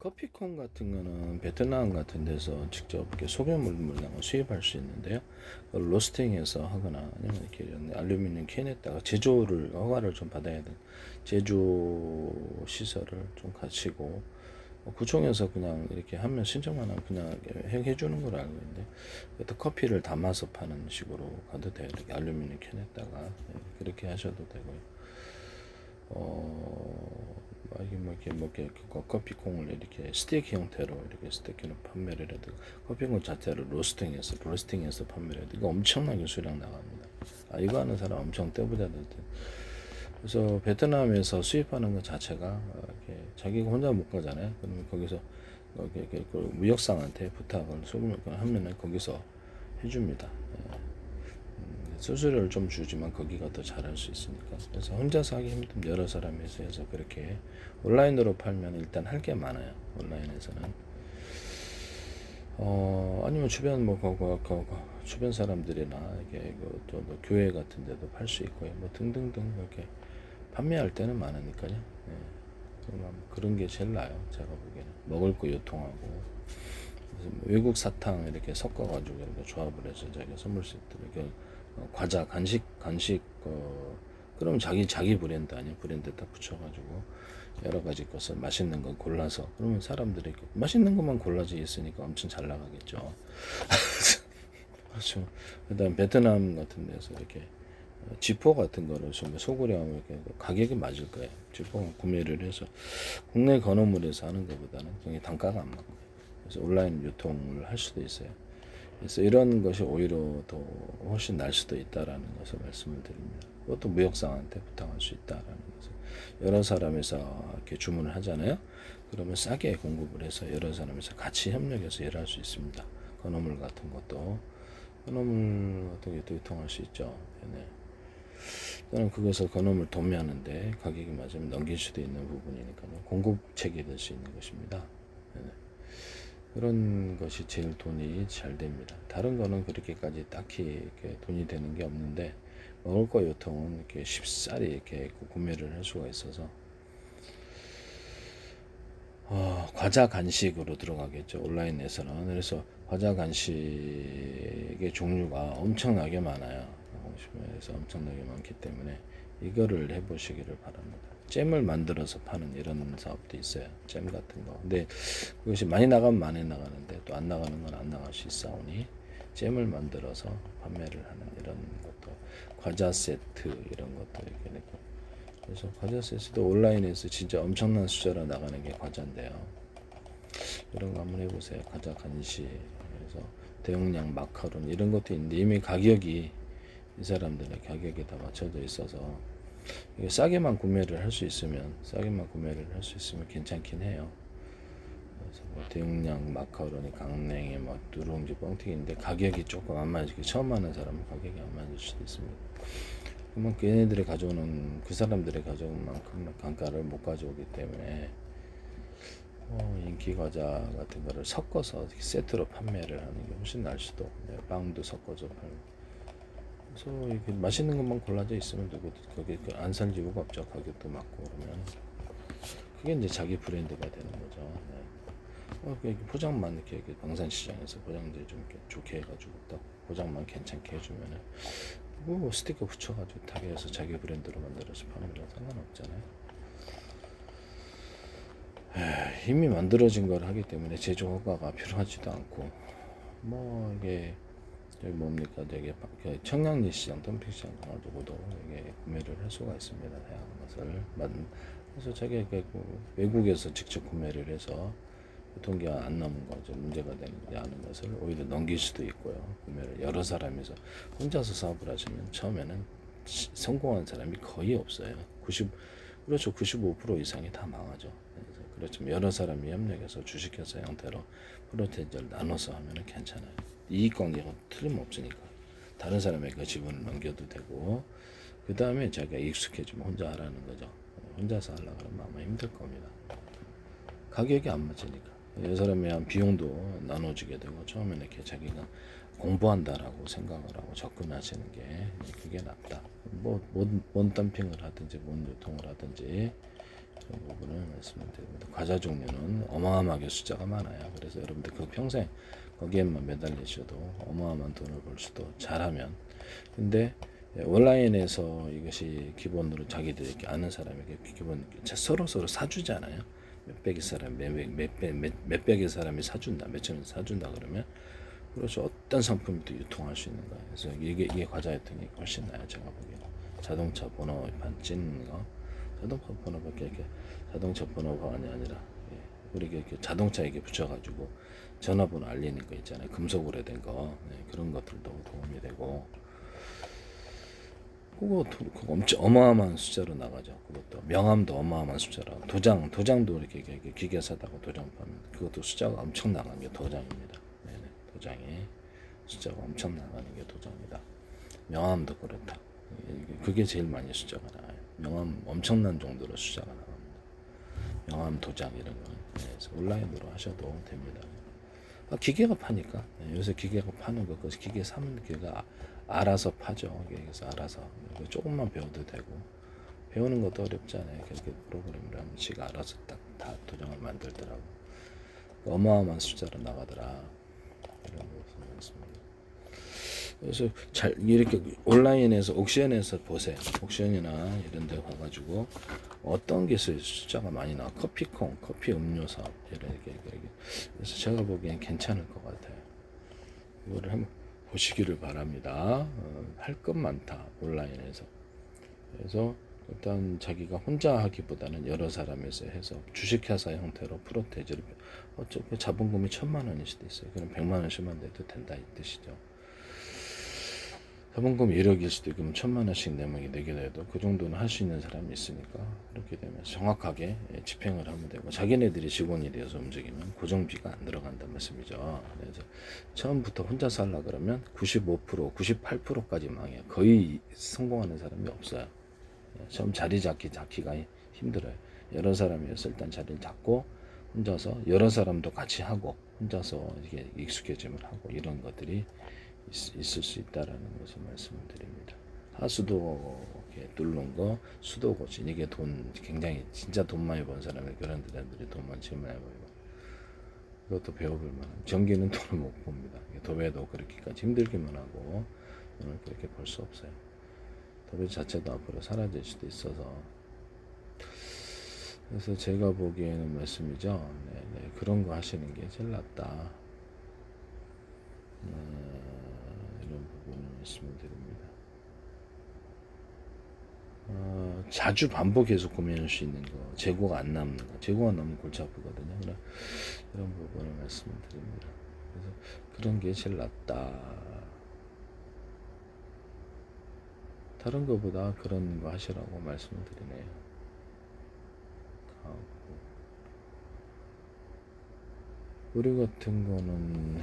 커피콩 같은 거는 베트남 같은 데서 직접 이렇게 소규모 물량을 수입할 수 있는데요. 그걸 로스팅해서 하거나 아니면 이렇게 이런 알루미늄 캔에다가 제조를 허가를 좀 받아야 되는 제조 시설을 좀 갖추고 구청에서 그냥 이렇게 하면 신청만 하면 그냥 해주는 걸로 알고 있는데 또 커피를 담아서 파는 식으로 가도 돼요. 이렇게 알루미늄 캔에다가 그렇게 하셔도 되고요. 이게 뭐 이렇게 커피콩을 이렇게 스테이크 형태로 이렇게 스테이크로 판매를 해도 커피콩 자체를 로스팅해서 판매를 해도 이거 엄청나게 수량 나갑니다. 이거 하는 사람 엄청 떼부자들 때. 그래서 베트남에서 수입하는 것 자체가 이렇게 자기가 혼자 못 가잖아요. 그러면 거기서 이렇게 그 무역상한테 부탁을 소규모 하면은 거기서 해줍니다. 수수료를 좀 주지만 거기가 더 잘할 수 있으니까. 그래서 혼자서 하기 힘든 여러 사람이 해서 그렇게 온라인으로 팔면 일단 할 게 많아요. 온라인에서는 아니면 주변 주변 사람들이나 이게 또 교회 같은 데도 팔 수 있고요. 뭐 등등등 이렇게 판매할 때는 많으니까요. 그런 게 제일 나아요. 제가 보기에는 먹을 거 유통하고 외국 사탕 이렇게 섞어가지고 이렇게 조합을 해서 자기가 선물 세트 이렇게 과자 간식 그럼 자기 브랜드 아니야 브랜드 딱 붙여가지고 여러 가지 것을 맛있는 거 골라서 그러면 사람들이 맛있는 것만 골라져 있으니까 엄청 잘 나가겠죠. 그렇죠. 그다음 베트남 같은 데서 이렇게 지퍼 같은 거를 좀 소구려하면 이렇게 가격이 맞을 거예요. 지퍼 구매를 해서 국내 건어물에서 하는 것보다는 굉장히 단가가 안 맞고 그래서 온라인 유통을 할 수도 있어요. 그래서 이런 것이 오히려 더 훨씬 날 수도 있다라는 것을 말씀을 드립니다. 그것도 무역상한테 부탁할 수 있다라는 것을 여러 사람에서 이렇게 주문을 하잖아요. 그러면 싸게 공급을 해서 여러 사람에서 같이 협력해서 일할 수 있습니다. 건어물 같은 것도 건어물 같은 것도 유통할 수 있죠. 네. 저는 그것을 건어물 도매하는데 가격이 맞으면 넘길 수도 있는 부분이니까요. 공급책이 될 수 있는 것입니다. 네. 그런 것이 제일 돈이 잘 됩니다. 다른 거는 그렇게까지 딱히 이렇게 돈이 되는 게 없는데 먹을 거 유통은 이렇게 쉽사리 이렇게 구매를 할 수가 있어서 과자 간식으로 들어가겠죠. 온라인에서는. 그래서 과자 간식의 종류가 엄청나게 많아요. 그래서 엄청나게 많기 때문에 이거를 해보시기를 바랍니다. 잼을 만들어서 파는 이런 사업도 있어요. 잼 같은 거. 근데 그것이 많이 나가면 많이 나가는데 또 안 나가는 건 안 나갈 수 있사오니 잼을 만들어서 판매를 하는 이런 것도 과자 세트 이런 것도 이렇게 내고 그래서 과자 세트도 온라인에서 진짜 엄청난 숫자로 나가는 게 과자인데요. 이런 거 한번 해보세요. 과자 간식 그래서 대용량 마카롱 이런 것도 있는데 이미 가격이 이 사람들의 가격이 다 맞춰져 있어서 이게 싸게만 구매를 할 수 있으면 괜찮긴 해요. 그래서 뭐 대용량 마카로니 강냉이 뭐 누룽지 뻥튀기인데 가격이 조금 안 맞을 처음 하는 사람은 가격이 안 맞을 수도 있습니다. 그러면 걔네들이 가져오는 그 사람들이 가져온 만큼 단가를 못 가져오기 때문에 인기 과자 같은 거를 섞어서 세트로 판매를 하는 게 훨씬 날 수도 빵도 섞어서 팔고 그래서 이렇게 맛있는 것만 골라져 있으면 누구도 거기 안 살 이유가 없죠. 가격도 맞고 그러면 그게 이제 자기 브랜드가 되는 거죠. 이렇게 포장만 이렇게 방산시장에서 포장들 좀 이렇게 좋게 해가지고 딱 포장만 괜찮게 해주면은 뭐 스티커 붙여가지고 타게해서 자기 브랜드로 만들어서 파는 건 상관없잖아요. 이미 만들어진 걸 하기 때문에 제조 허가가 필요하지도 않고 뭐 이게 여기 뭡니까 되게 청량리 시장, 덤핑 시장 가지고도 이게 구매를 할 수가 있습니다. 다양한 것을 그래서 자기가 외국에서 직접 구매를 해서 유통기한 안 남은 거 문제가 되는지 아는 것을 오히려 넘길 수도 있고요. 구매를 여러 사람이서 혼자서 사업을 하시면 처음에는 성공한 사람이 거의 없어요. 그렇죠. 95% 이상이 다 망하죠. 그렇지만 여러 사람이 협력해서 주식회사 형태로 프로테이저를 나눠서 하면 괜찮아요. 이익관계가 틀림없으니까 다른 사람에게 그 지분을 넘겨도 되고 그 다음에 자기가 익숙해지면 혼자 하라는 거죠. 혼자서 하려고 하면 아마 힘들 겁니다. 가격이 안 맞으니까 여러 사람이 한 비용도 나눠주게 되고 처음에는 이렇게 자기가 공부한다라고 생각을 하고 접근하시는 게 그게 낫다. 뭔 덤핑을 하든지 뭔 유통을 하든지 그런 부분을 말씀을 드립니다. 과자 종류는 어마어마하게 숫자가 많아요. 그래서 여러분들 그 평생 거기에만 매달리셔도 어마어마한 돈을 벌 수도 잘하면. 근데 온라인에서 이것이 기본으로 자기들이 이렇게 아는 사람에게 기본 서로 사주잖아요. 몇백의 사람, 몇백의 사람이 사준다, 몇천원 사준다 그러면 그렇죠. 어떤 상품이 또 유통할 수 있는 거예요. 그래서 이게 과자 유통이 훨씬 나아요. 제가 보기에는 자동차 번호판 찍는 거, 자동차 번호밖에 이렇게 자동차 번호판이 아니라 우리 이렇게 자동차 이렇게 붙여가지고 전화번호 알리는 거 있잖아요. 금속으로 된 거, 그런 것들도 도움이 되고. 그거 엄청 어마어마한 숫자로 나가죠. 그것도 명함도 어마어마한 숫자로 도장도 이렇게 기계 사다가 도장 파면 그것도 숫자가 엄청 나가는 게 도장입니다. 네네, 도장이 숫자가 엄청 나가는 게 도장이다. 명함도 그렇다. 그게 제일 많이 숫자가 나와요. 명함 엄청난 정도로 숫자가 나갑니다. 명함 도장 이런 거 그래서 온라인으로 하셔도 됩니다. 기계가 파니까 요새 기계가 파는 거 그것이 기계 사면 기계가 알아서 파죠. 그래서 알아서 조금만 배워도 되고 배우는 것도 어렵지 않아요. 그렇게 프로그램을 하면 지가 알아서 딱 다 도장을 만들더라고. 어마어마한 숫자로 나가더라. 이런 것을 말씀드립니다. 그래서 잘 이렇게 온라인에서 옥션에서 보세요. 옥션이나 이런 데 가가지고 어떤 게 숫자가 많이 나와. 커피콩, 커피 음료 사업 이렇게. 그래서 제가 보기엔 괜찮을 것 같아요. 이거를 한번 보시기를 바랍니다. 할 것 많다 온라인에서. 그래서 일단 자기가 혼자 하기보다는 여러 사람에서 해서 주식회사 형태로 프로테이즈를 어차피 자본금이 1,000만 원일 수도 있어요. 그럼 100만 원씩만 내도 된다 이 뜻이죠. 자본금 1억일 수도 있고 1,000만 원씩 내게 돼도 그 정도는 할 수 있는 사람이 있으니까 그렇게 되면 정확하게 집행을 하면 되고 자기네들이 직원이 되어서 움직이면 고정비가 안 들어간다는 말씀이죠. 그래서 처음부터 혼자 살라 그러면 95%, 98%까지 망해요. 거의 성공하는 사람이 없어요. 처음 자리 잡기가 힘들어요. 여러 사람이어서 일단 자리를 잡고 혼자서 여러 사람도 같이 하고 혼자서 이게 익숙해짐을 하고 이런 것들이 있을 수 있다라는 것을 말씀을 드립니다. 하수도 뚫는 거, 수도 고친 이게 돈 굉장히 진짜 돈 많이 번 사람이 그런 데들이 돈 많이 벌고 그것도 배워볼 만한. 전기는 돈을 못 봅니다. 도배도 그렇게까지 힘들기만 하고 돈을 그렇게 벌 수 없어요. 도배 자체도 앞으로 사라질 수도 있어서 그래서 제가 보기에는 말씀이죠. 네네, 그런 거 하시는 게 제일 낫다. 이런 부분을 말씀을 드립니다. 자주 반복해서 구매할 수 있는 거, 재고가 안 남는 거, 재고가 남으면 골치 아프거든요. 이런 부분을 말씀을 드립니다. 그래서 그런 게 제일 낫다. 다른 거보다 그런 거 하시라고 말씀을 드리네요. 의류 같은 거는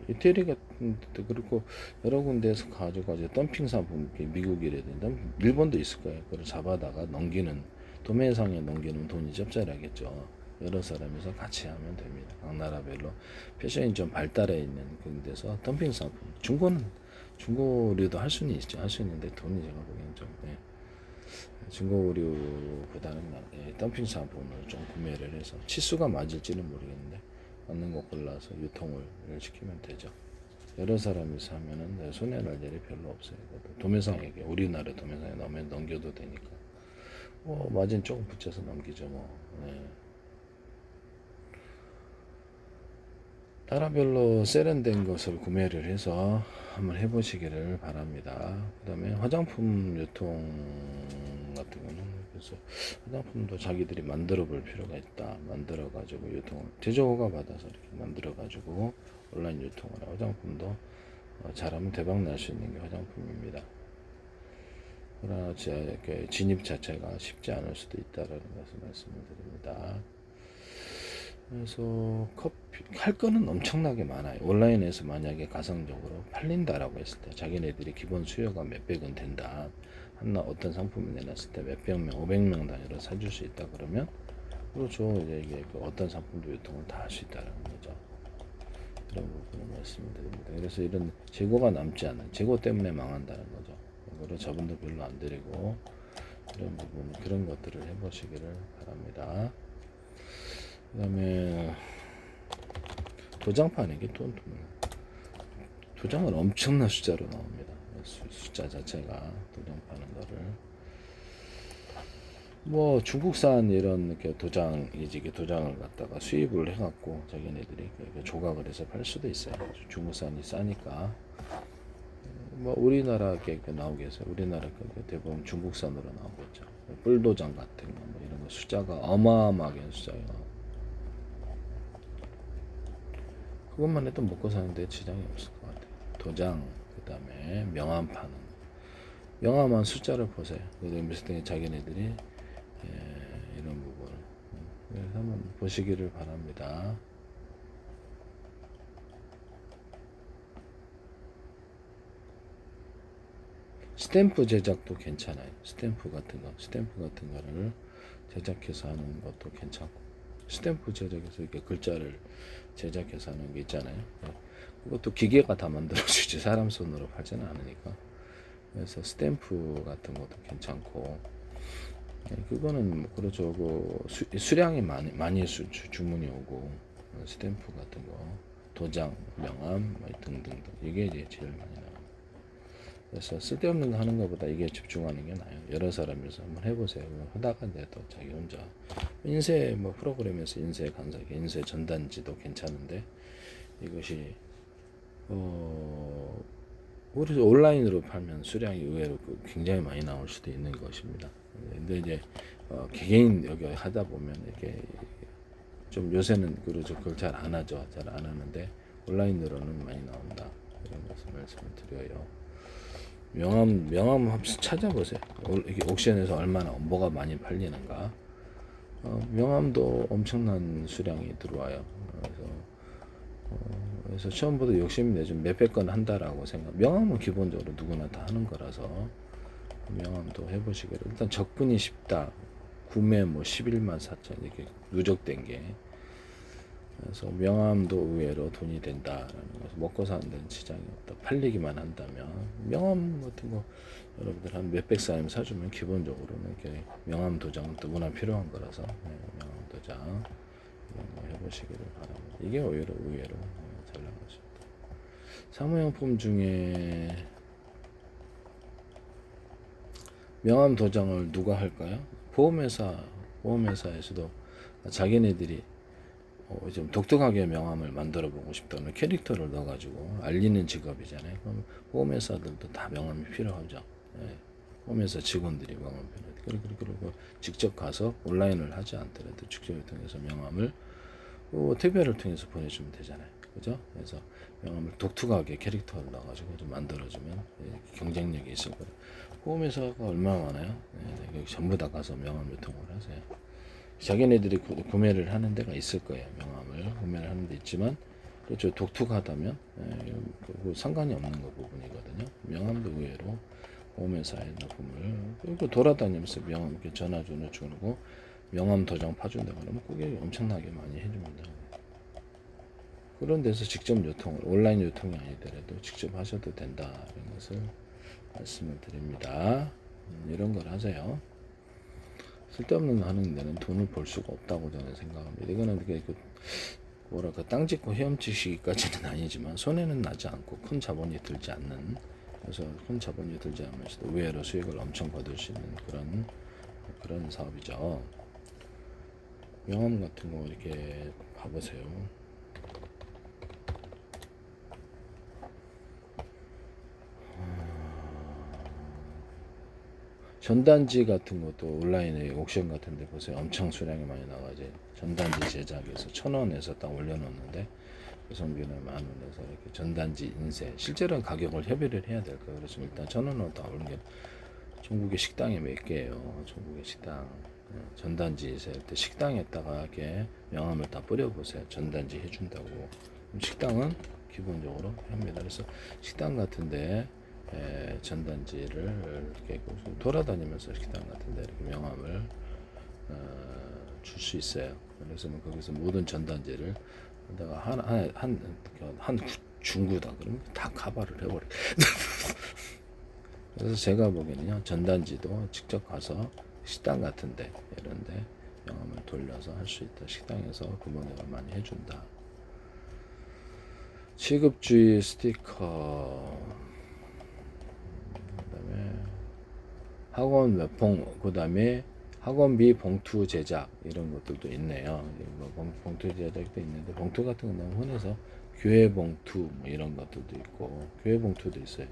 이태리 같은 데도 그렇고 여러 군데에서 가져가지고 덤핑 상품 미국이라든지 일본도 있을 거예요. 그걸 잡아다가 넘기는 도매상에 넘기는 돈이 짭짤하겠죠. 여러 사람이서 같이 하면 됩니다. 각 나라별로 패션이 좀 발달해 있는 그런 데서 덤핑 상품 중고 의류도 할 수는 있죠. 할 수 있는데 돈이 제가 보기엔 좀 중고 의류보다는 덤핑 상품을 좀 구매를 해서 치수가 맞을지는 모르겠는데 맞는 거 골라서 유통을 시키면 되죠. 여러 사람이서 하면은 손해날 일이 별로 없어요. 도매상에게 우리나라 도매상에 넣으면 넘겨도 되니까 마진 조금 붙여서 넘기죠 뭐. 나라별로 세련된 것을 구매를 해서 한번 해보시기를 바랍니다. 그 다음에 화장품 유통 같은 거는 그래서 화장품도 자기들이 만들어 볼 필요가 있다. 만들어 가지고 유통을 제조허가 받아서 이렇게 만들어 가지고 온라인 유통을 화장품도 잘하면 대박 날 수 있는 게 화장품입니다. 그러나 진입 자체가 쉽지 않을 수도 있다라는 것을 말씀을 드립니다. 그래서 할 거는 엄청나게 많아요. 온라인에서 만약에 가성적으로 팔린다라고 했을 때 자기네들이 기본 수요가 몇백은 된다. 하나 어떤 상품을 내놨을 때 몇백 명, 500명 단위로 사줄 수 있다 그러면 그렇죠. 이제 이게 어떤 상품도 유통을 다 할 수 있다는 거죠. 그런 부분을 말씀드립니다. 그래서 이런 재고가 남지 않은 재고 때문에 망한다는 거죠. 이거를 저분도 별로 안 드리고 이런 부분, 그런 것들을 해보시기를 바랍니다. 그 다음에 도장 파는 게 또 도장은 엄청난 숫자로 나옵니다. 숫자 자체가 도장 파는 거를 뭐 중국산 이런 이렇게 도장을 갖다가 수입을 해갖고 자기네들이 조각을 해서 팔 수도 있어요. 중국산이 싸니까. 뭐 우리나라 게 나오게 해서 우리나라 게 대부분 중국산으로 나오겠죠. 뿔도장 같은 거 뭐 이런 거 숫자가 어마어마하게 숫자가 나오고 그것만 해도 먹고 사는데 지장이 없을 것 같아요. 도장, 그 다음에 명함 파는 명함한 숫자를 보세요. 그래서 자기네들이 이런 부분을 그래서 한번 보시기를 바랍니다. 스탬프 제작도 괜찮아요. 스탬프 같은 거를 제작해서 하는 것도 괜찮고 스탬프 제작해서 이렇게 글자를 제작해서 하는 게 있잖아요. 그것도 기계가 다 만들어주지 사람 손으로 팔지는 않으니까. 그래서 스탬프 같은 것도 괜찮고 그거는 그렇죠. 수량이 많이 주문이 오고 스탬프 같은 거, 도장, 명함 등등등 이게 이제 제일 많이 나와요. 그래서 쓸데없는 거 하는 것보다 이게 집중하는 게 나아요. 여러 사람이서 한번 해보세요. 하다가 이제 또 자기 혼자 인쇄 뭐 프로그램에서 인쇄 간사기, 인쇄 전단지도 괜찮은데 이것이 우리 온라인으로 팔면 수량이 의외로 굉장히 많이 나올 수도 있는 것입니다. 근데 이제 개개인 여기 하다 보면 이렇게 좀 요새는 그걸 잘 안 하죠. 잘 안 하는데 온라인으로는 많이 나온다. 이런 것을 말씀을 드려요. 명함 한번 찾아보세요. 이게 옥션에서 뭐가 많이 팔리는가. 명함도 엄청난 수량이 들어와요. 그래서 처음부터 욕심이 내좀 몇백 건 한다라고 명함은 기본적으로 누구나 다 하는 거라서 명함도 해보시기를. 일단 접근이 쉽다. 구매 뭐 11만 4천 이렇게 누적된 게. 그래서 명함도 의외로 돈이 된다라는 것을 먹고 사는 데는 지장이 없다. 팔리기만 한다면 명함 같은 거 여러분들 한 몇백 사람 사주면 기본적으로는 이렇게 명함 도장은 누구나 필요한 거라서 명함 도장 이런 거 해보시기를 바랍니다. 이게 의외로 잘 나가십니다. 사무용품 중에 명함 도장을 누가 할까요? 보험회사에서도 자기네들이 좀 독특하게 명함을 만들어 보고 싶다는 캐릭터를 넣어가지고 알리는 직업이잖아요. 그럼 보험회사들도 다 명함이 필요하죠. 보험회사 직원들이 명함 필요해요. 그리고 직접 가서 온라인을 하지 않더라도 직접을 통해서 명함을 택배를 통해서 보내주면 되잖아요. 그죠? 그래서 명함을 독특하게 캐릭터를 넣어가지고 좀 만들어주면 경쟁력이 있을 거예요. 보험회사가 얼마나 많아요? 전부 다 가서 명함 유통을 하세요. 자기네들이 구매를 하는 데가 있을 거예요. 명함을 구매를 하는 데 있지만 그렇죠. 독특하다면 상관이 없는 거 부분이거든요. 명함도 의외로 보험회사에 납품을 그리고 돌아다니면서 명함 이렇게 전화번호 주고 명함 도장 파준다 그러면 고객이 엄청나게 많이 해줍니다. 그런 데서 직접 온라인 유통이 아니더라도 직접 하셔도 된다 이런 것을 말씀을 드립니다. 이런 걸 하세요. 쓸데없는 거 하는 데는 돈을 벌 수가 없다고 저는 생각합니다. 이거는 땅 짓고 헤엄치시기까지는 아니지만 손해는 나지 않고 큰 자본이 들지 않는 그래서 큰 자본이 들지 않으면서도 의외로 수익을 엄청 거둘 수 있는 그런 사업이죠. 명함 같은 거 이렇게 봐보세요. 전단지 같은 것도 온라인에 옥션 같은 데 보세요. 엄청 수량이 많이 나가지. 전단지 제작해서 1,000원에서 딱 올려놓는데 가성비는 10,000원에서 이렇게 전단지 인쇄. 실제로는 가격을 협의를 해야 될 거예요. 그래서 일단 1,000원으로 다 올린 게 전국의 식당에 몇 개예요. 전국의 식당. 전단지 인쇄할 때 식당에다가 이렇게 명함을 다 뿌려보세요. 전단지 해준다고. 그럼 식당은 기본적으로 합니다. 그래서 식당 같은데 전단지를 이렇게 돌아다니면서 식당 같은데 이렇게 명함을 줄 수 있어요. 그래서 거기서 모든 전단지를 내가 한 중구다 그러면 다 가발을 해버려. 그래서 제가 보기에는요, 전단지도 직접 가서 식당 같은데 이런데 명함을 돌려서 할 수 있다. 식당에서 구멍을 많이 해준다. 취급주의 스티커, 그다음에 학원 몇봉, 그다음에 학원비 봉투 제작 이런 것들도 있네요. 뭐 봉투 제작도 있는데 봉투 같은 건 너무 흔해서 교회 봉투 뭐 이런 것들도 있고 교회 봉투도 있어요.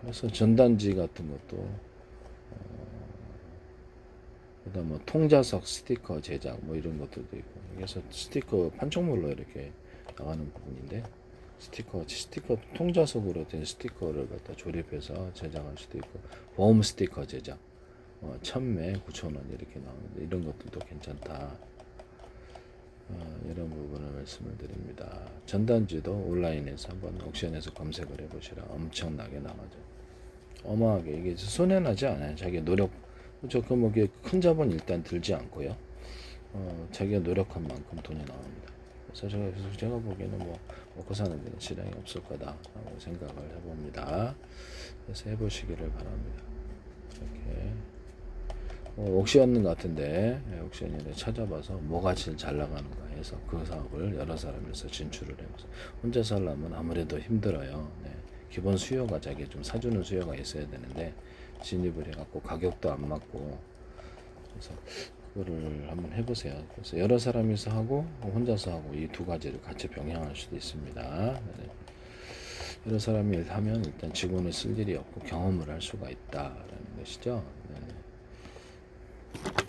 그래서 전단지 같은 것도 그다음 뭐 통자석 스티커 제작 뭐 이런 것들도 있고 그래서 스티커 판촉물로 이렇게 나가는 부분인데 스티커 통자석으로 된 스티커를 갖다 조립해서 제작할 수도 있고 보험 스티커 제작 1,000매 9,000원 이렇게 나오는데 이런 것들도 괜찮다. 이런 부분을 말씀을 드립니다. 전단지도 온라인에서 한번 옥션에서 검색을 해보시라 엄청나게 나가죠. 어마하게 이게 손해나지 않아요. 자기 노력 큰 자본 일단 들지 않고요. 자기가 노력한 만큼 돈이 나옵니다. 그래서 제가 보기에는 뭐 먹고 사는 데는 시장이 없을 거다라고 생각을 해봅니다. 그래서 해보시기를 바랍니다. 이렇게 옥션 같은데 옥션에 찾아봐서 뭐가 제일 잘 나가는가 해서 그 사업을 여러 사람에서 진출을 해서 혼자서 하려면 아무래도 힘들어요. 네. 기본 수요가 자기 좀 사주는 수요가 있어야 되는데 진입을 해갖고 가격도 안 맞고 그래서 그거를 한번 해보세요. 그래서 여러 사람이서 하고 혼자서 하고 이 두 가지를 같이 병행할 수도 있습니다. 네. 여러 사람이 하면 일단 직원을 쓸 일이 없고 경험을 할 수가 있다라는 것이죠.